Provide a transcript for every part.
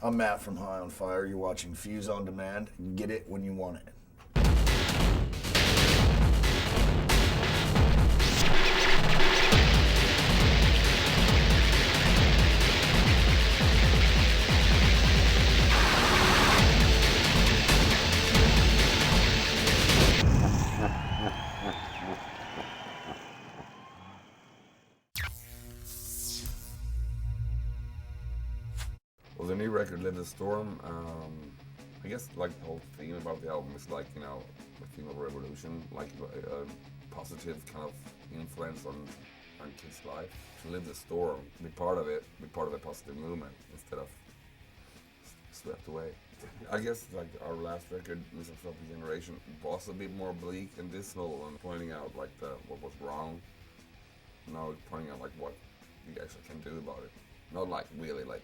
I'm Matt from High on Fire. You're watching Fuse on Demand. Get it when you want it. Well, the new record, Live the Storm, I guess like the whole theme about the album is like, the theme of revolution, like a positive kind of influence on kids' life. To live the storm, be part of it, be part of a positive movement instead of swept away. I guess like our last record, Misanthropic Generation, was a bit more bleak and dismal and pointing out like what was wrong. Now it's pointing out like what you actually can do about it. Not like really like,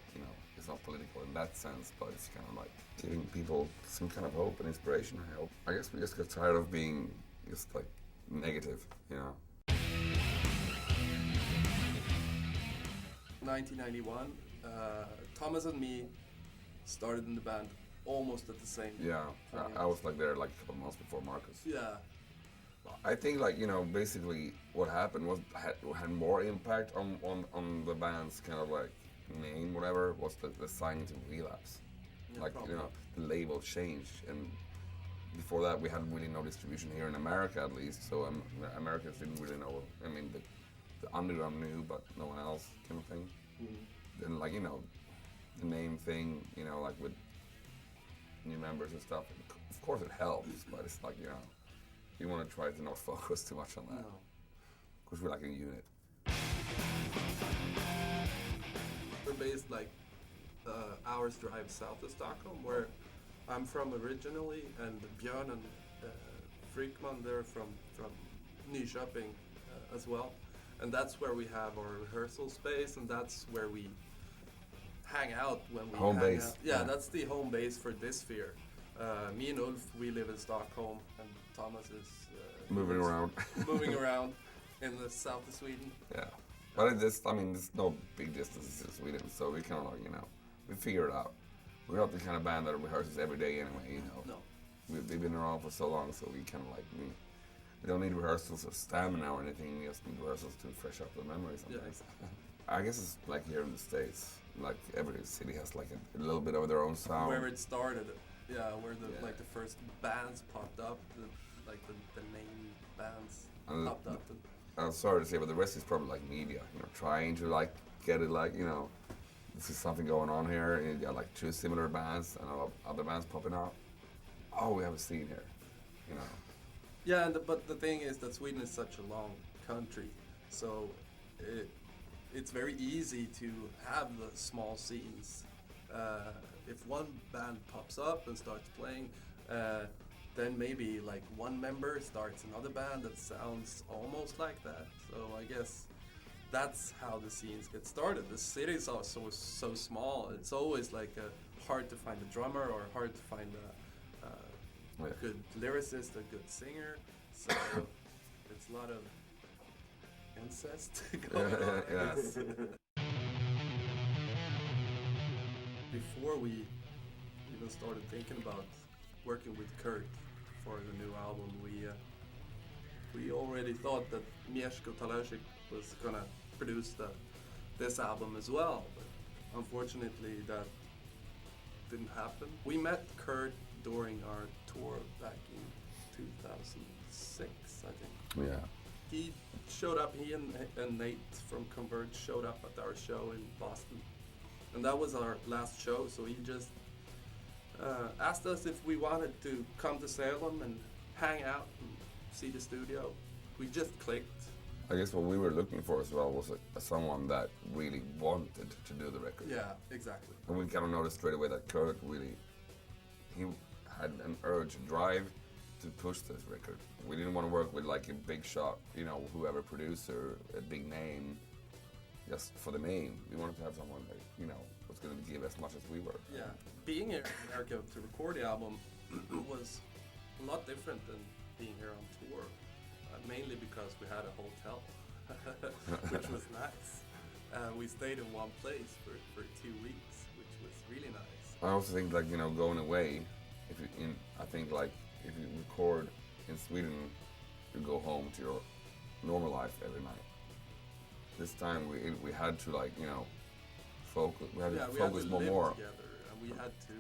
it's not political in that sense, but it's kind of like giving people some kind of hope and inspiration and help. I guess we just got tired of being just like negative, 1991, Thomas and me started in the band almost at the same time. Yeah, I was like there like a couple months before Marcus. Yeah. I think like, basically what happened was had more impact on the band's kind of like name, whatever, was the signing to Relapse. Yeah, like, probably. The label changed, and before that we had really no distribution here in America at least, so Americans didn't really know. I mean, the underground knew, but no one else kind of thing. Then like, the name thing, like with new members and stuff, of course it helps, but it's like, you want to try to not focus too much on that. No. Because we're like a unit. We're based like hours drive south of Stockholm, where I'm from originally, and Björn and Frykman, they're from Nyköping as well. And that's where we have our rehearsal space, and that's where we hang out when we Home hang base. out. Yeah, that's the home base for Disfear. Me and Ulf, we live in Stockholm, and Thomas is Moving around. moving around in the south of Sweden. Yeah. But there's no big distances in Sweden, so we kind of like, we figure it out. We're not the kind of band that rehearses every day anyway, No. We've been around for so long, so we kind of like, we don't need rehearsals or stamina or anything, we just need rehearsals to fresh up the memories sometimes. Yeah. I guess it's like here in the States, like every city has like a little bit of their own sound. Where it started, where the Yeah. like the first bands popped up, the name bands And popped up. I'm sorry to say, but the rest is probably like media, trying to like get it like, this is something going on here, and you got like two similar bands and other bands popping out. Oh, we have a scene here, Yeah, but the thing is that Sweden is such a long country, so it's very easy to have the small scenes. If one band pops up and starts playing, then maybe like one member starts another band that sounds almost like that. So I guess that's how the scenes get started. The cities are so small. It's always like hard to find a drummer or hard to find a good lyricist, a good singer. So it's a lot of incest going on. I guess. Before we even started thinking about working with Kurt for the new album, we already thought that Mieszko Talerzyk was gonna produce this album as well, but unfortunately that didn't happen. We met Kurt during our tour back in 2006, I think. Yeah. He showed up, he and Nate from Converge showed up at our show in Boston. And that was our last show, so he just asked us if we wanted to come to Salem and hang out and see the studio. We just clicked. I guess what we were looking for as well was someone that really wanted to do the record. Yeah, exactly. And we kind of noticed straight away that Kurt really, he had an urge, a drive to push this record. We didn't want to work with like a big shot, whoever producer, a big name, just for the name. We wanted to have someone that, was going to give as much as we were. Yeah, being here in America to record the album was a lot different than being here on tour, mainly because we had a hotel, which was nice. We stayed in one place for 2 weeks, which was really nice. I also think like going away. If you I think like if you record in Sweden, you go home to your normal life every night. This time we had to like focus. We had to focus we had to live more. together, and we had to.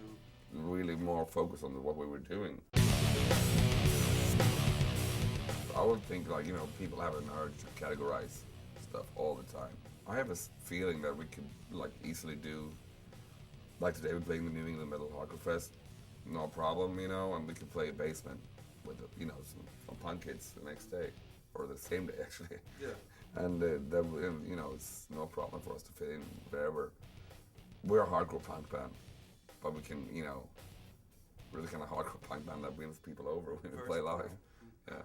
Really more focus on what we were doing. I would think like people have an urge to categorize stuff all the time. I have a feeling that we could like easily do like today we're playing the New England Metal Hardcore Fest, no problem, and we could play a basement with some punk kids the next day or the same day actually. Yeah. And it's no problem for us to fit in wherever. We're a hardcore punk band, but we can we're the kind of hardcore punk band that wins people over when we play live. Yeah.